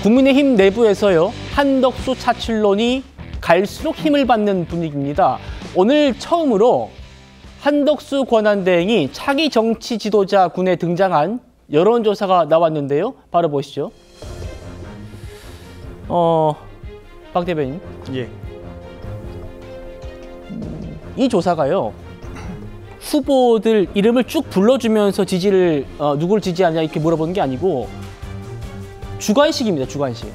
국민의힘 내부에서요, 한덕수 차출론이 갈수록 힘을 받는 분위기입니다. 오늘 처음으로 한덕수 권한대행이 차기 정치 지도자 군에 등장한 여론조사가 나왔는데요. 바로 보시죠. 박 대변인. 예. 이 조사가요, 후보들 이름을 쭉 불러주면서 지지를 누구를 지지하냐 이렇게 물어보는 게 아니고 주관식입니다. 주관식.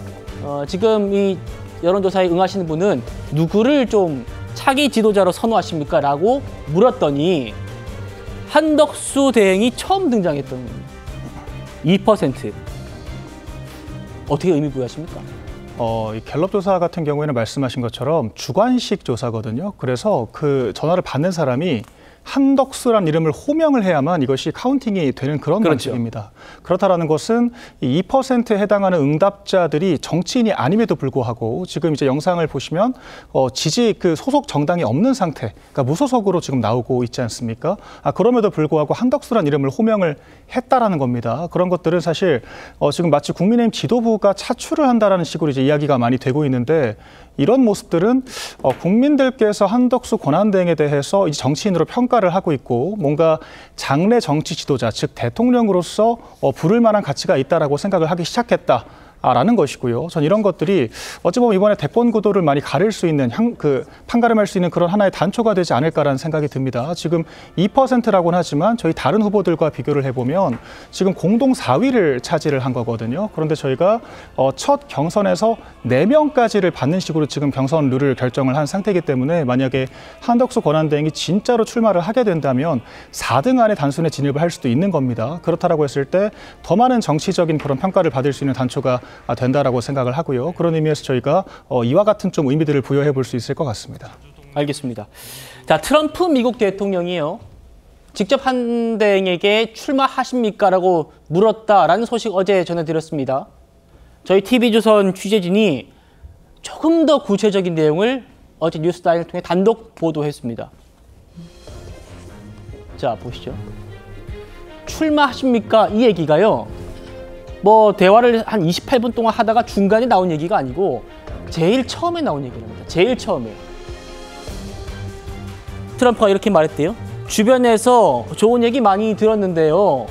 지금 이 여론조사에 응하시는 분은 누구를 좀 차기 지도자로 선호하십니까? 라고 물었더니 한덕수 대행이 처음 등장했던 2%. 어떻게 의미 부여하십니까? 이 갤럽 조사 같은 경우에는 말씀하신 것처럼 주관식 조사거든요. 그래서 그 전화를 받는 사람이 한덕수란 이름을 호명을 해야만 이것이 카운팅이 되는 그런 방식입니다. 그렇다라는 것은 이 2%에 해당하는 응답자들이 정치인이 아님에도 불구하고 지금 이제 영상을 보시면 지지 그 소속 정당이 없는 상태, 그러니까 무소속으로 지금 나오고 있지 않습니까? 그럼에도 불구하고 한덕수란 이름을 호명을 했다라는 겁니다. 그런 것들은 사실 지금 마치 국민의힘 지도부가 차출을 한다라는 식으로 이제 이야기가 많이 되고 있는데, 이런 모습들은 국민들께서 한덕수 권한대행에 대해서 이제 정치인으로 평가를 하고 있고 뭔가 장래 정치 지도자, 즉 대통령으로서 부를 만한 가치가 있다라고 생각을 하기 시작했다라는 것이고요. 전 이런 것들이 어찌 보면 이번에 대권 구도를 많이 가릴 수 있는 판가름할 수 있는 그런 하나의 단초가 되지 않을까라는 생각이 듭니다. 지금 2%라고는 하지만 저희 다른 후보들과 비교를 해보면 지금 공동 4위를 차지를 한 거거든요. 그런데 저희가 첫 경선에서 4명까지를 받는 식으로 지금 경선 룰을 결정을 한 상태이기 때문에 만약에 한덕수 권한대행이 진짜로 출마를 하게 된다면 4등 안에 단순에 진입을 할 수도 있는 겁니다. 그렇다라고 했을 때 더 많은 정치적인 그런 평가를 받을 수 있는 단초가 된다라고 생각을 하고요. 그런 의미에서 저희가 이와 같은 좀 의미들을 부여해 볼 수 있을 것 같습니다. 알겠습니다. 자, 트럼프 미국 대통령이요, 직접 한 대행에게 출마하십니까? 라고 물었다라는 소식 어제 전해드렸습니다. 저희 TV조선 취재진이 조금 더 구체적인 내용을 어제 뉴스타일을 통해 단독 보도했습니다. 자, 보시죠. 출마하십니까? 이 얘기가요, 뭐 대화를 한 28분 동안 하다가 중간에 나온 얘기가 아니고 제일 처음에 나온 얘기랍니다. 제일 처음에. 트럼프가 이렇게 말했대요. 주변에서 좋은 얘기 많이 들었는데요,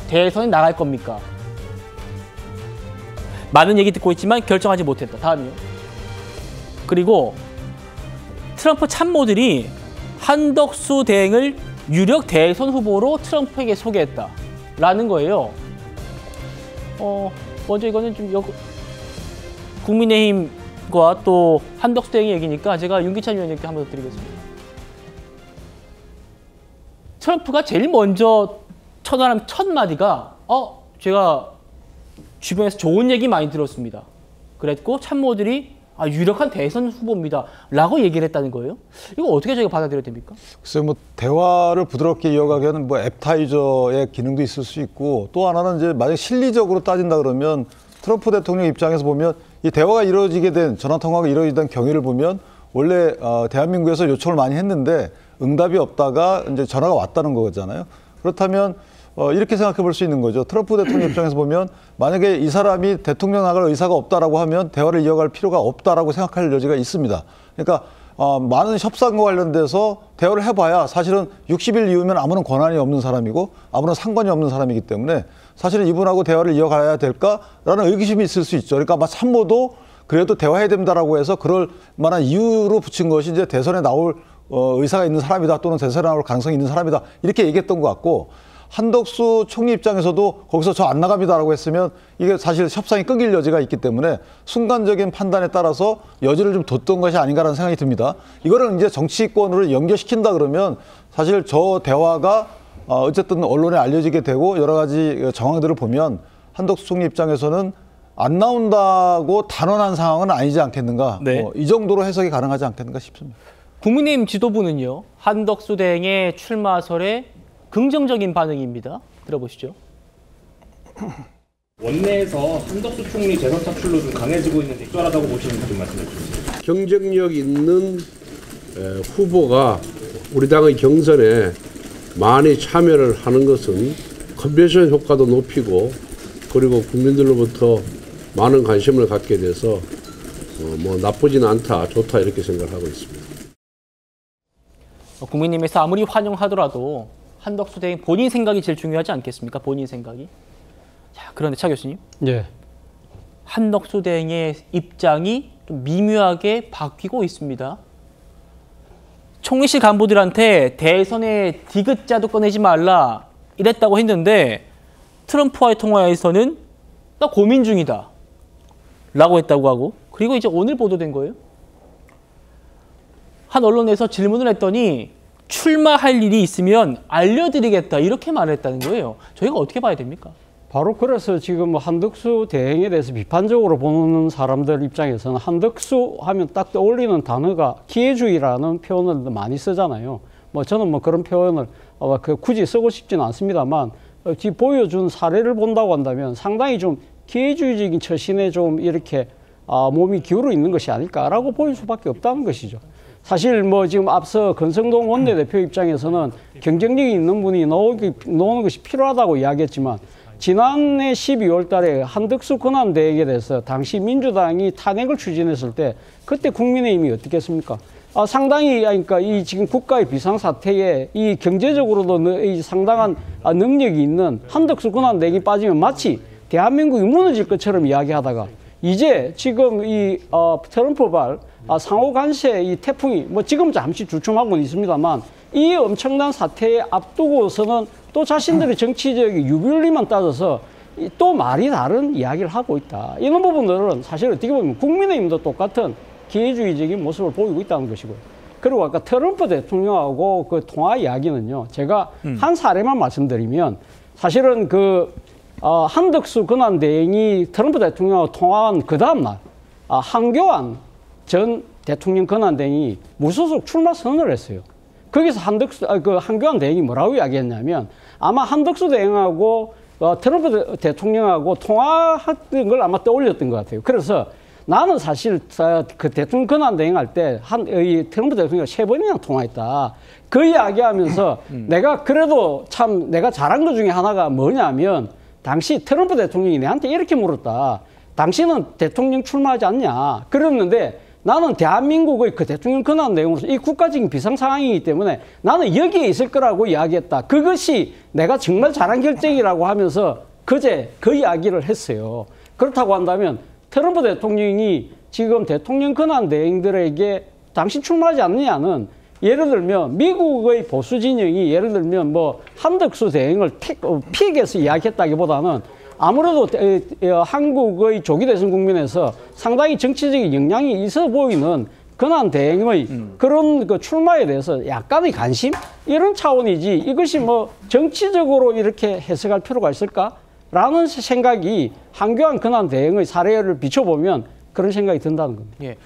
대선에 나갈 겁니까? 많은 얘기 듣고 있지만 결정하지 못했다. 다음이요. 그리고 트럼프 참모들이 한덕수 대행을 유력 대선 후보로 트럼프에게 소개했다라는 거예요. 먼저 이거는 좀 국민의힘과 또 한덕수 대행의 얘기니까 제가 윤기찬 위원님께 한번 더 드리겠습니다. 트럼프가 제일 먼저 첫말한 첫 마디가 제가 주변에서 좋은 얘기 많이 들었습니다. 그랬고 참모들이 유력한 대선 후보입니다. 라고 얘기를 했다는 거예요. 이거 어떻게 저희가 받아들여야 됩니까? 글쎄요, 뭐 대화를 부드럽게 이어가게 하는 뭐 앱타이저의 기능도 있을 수 있고, 또 하나는 이제 만약 실리적으로 따진다 그러면 트럼프 대통령 입장에서 보면 이 대화가 이루어지게 된, 전화 통화가 이루어지던 경위를 보면 원래 대한민국에서 요청을 많이 했는데 응답이 없다가 이제 전화가 왔다는 거잖아요. 그렇다면 이렇게 생각해 볼 수 있는 거죠. 트럼프 대통령 입장에서 보면 만약에 이 사람이 대통령 나갈 의사가 없다라고 하면 대화를 이어갈 필요가 없다라고 생각할 여지가 있습니다. 그러니까 많은 협상과 관련돼서 대화를 해봐야 사실은 60일 이후면 아무런 권한이 없는 사람이고 아무런 상관이 없는 사람이기 때문에 사실은 이분하고 대화를 이어가야 될까라는 의구심이 있을 수 있죠. 그러니까 참모도 그래도 대화해야 된다라고 해서 그럴 만한 이유로 붙인 것이 이제 대선에 나올 의사가 있는 사람이다, 또는 대선에 나올 가능성이 있는 사람이다, 이렇게 얘기했던 것 같고, 한덕수 총리 입장에서도 거기서 저 안 나갑니다라고 했으면 이게 사실 협상이 끊길 여지가 있기 때문에 순간적인 판단에 따라서 여지를 좀 뒀던 것이 아닌가라는 생각이 듭니다. 이거를 이제 정치권으로 연결시킨다 그러면 사실 저 대화가 어쨌든 언론에 알려지게 되고 여러 가지 정황들을 보면 한덕수 총리 입장에서는 안 나온다고 단언한 상황은 아니지 않겠는가. 네. 이 정도로 해석이 가능하지 않겠는가 싶습니다. 국민의힘 지도부는요, 한덕수 대행의 출마설에 긍정적인 반응입니다. 들어보시죠. 원내에서 한덕수 총리 대선 차출로 좀 강해지고 있는데 적절하다고 보시는지 좀 말씀해 주세요. 경쟁력 있는 후보가 우리 당의 경선에 많이 참여를 하는 것은 컨벤션 효과도 높이고, 그리고 국민들로부터 많은 관심을 갖게 돼서 뭐 나쁘지는 않다, 좋다 이렇게 생각하고 있습니다. 국민님에서 아무리 환영하더라도 한덕수 대행 본인 생각이 제일 중요하지 않겠습니까? 본인 생각이. 자, 그런데 차 교수님, 예. 한덕수 대행의 입장이 좀 미묘하게 바뀌고 있습니다. 총리실 간부들한테 대선에 디귿자도 꺼내지 말라 이랬다고 했는데 트럼프와의 통화에서는 나 고민 중이다 라고 했다고 하고, 그리고 이제 오늘 보도된 거예요. 한 언론에서 질문을 했더니 출마할 일이 있으면 알려드리겠다 이렇게 말했다는 거예요. 저희가 어떻게 봐야 됩니까? 바로 그래서 지금 한덕수 대행에 대해서 비판적으로 보는 사람들 입장에서는 한덕수 하면 딱 떠올리는 단어가 기회주의라는 표현을 많이 쓰잖아요. 뭐 저는 뭐 그런 표현을 굳이 쓰고 싶지는 않습니다만 보여준 사례를 본다고 한다면 상당히 좀 기회주의적인 처신에 좀 이렇게 몸이 기울어 있는 것이 아닐까라고 보일 수밖에 없다는 것이죠. 사실 뭐 지금 앞서 권성동 원내대표 입장에서는 경쟁력이 있는 분이 나오는 것이 필요하다고 이야기했지만 지난해 12월 달에 한덕수 권한대행에 대해서 당시 민주당이 탄핵을 추진했을 때 그때 국민의힘이 어떻게 했습니까? 상당히 그러니까 이 지금 국가의 비상사태에 이 경제적으로도 이 상당한 능력이 있는 한덕수 권한대행이 빠지면 마치 대한민국이 무너질 것처럼 이야기하다가 이제 지금 이 트럼프발 상호 간세 이 태풍이 뭐 지금 잠시 주춤하고는 있습니다만 이 엄청난 사태에 앞두고서는 또 자신들의 정치적인 유불리만 따져서 또 말이 다른 이야기를 하고 있다. 이런 부분들은 사실 어떻게 보면 국민의힘도 똑같은 기회주의적인 모습을 보이고 있다는 것이고요. 그리고 아까 트럼프 대통령하고 그 통화 이야기는요. 제가 한 사례만 말씀드리면 사실은 한덕수 권한대행이 트럼프 대통령하고 통화한 그 다음날 한교안 전 대통령 권한대행이 무소속 출마 선언을 했어요. 거기서 한교안 대행이 뭐라고 이야기했냐면 아마 한덕수 대행하고 트럼프 대통령하고 통화했던 걸 아마 떠올렸던 것 같아요. 그래서 나는 사실 그 대통령 권한 대행할 때 트럼프 대통령과 3번이나 통화했다. 그 이야기하면서 내가 그래도 참 내가 잘한 것 중에 하나가 뭐냐면 당시 트럼프 대통령이 내한테 이렇게 물었다. 당신은 대통령 출마하지 않냐. 그랬는데 나는 대한민국의 그 대통령 권한 내용으로서 이 국가적인 비상 상황이기 때문에 나는 여기에 있을 거라고 이야기했다. 그것이 내가 정말 잘한 결정이라고 하면서 그제 그 이야기를 했어요. 그렇다고 한다면 트럼프 대통령이 지금 대통령 권한 대행들에게 당신 출마하지 않느냐는 예를 들면 미국의 보수 진영이 예를 들면 뭐 한덕수 대행을 픽해서 이야기했다기보다는 아무래도 한국의 조기 대선 국면에서 상당히 정치적인 영향이 있어 보이는 권한 대행의 그런 그 출마에 대해서 약간의 관심 이런 차원이지 이것이 뭐 정치적으로 이렇게 해석할 필요가 있을까라는 생각이 한교안 권한 대행의 사례를 비춰보면 그런 생각이 든다는 겁니다. 예.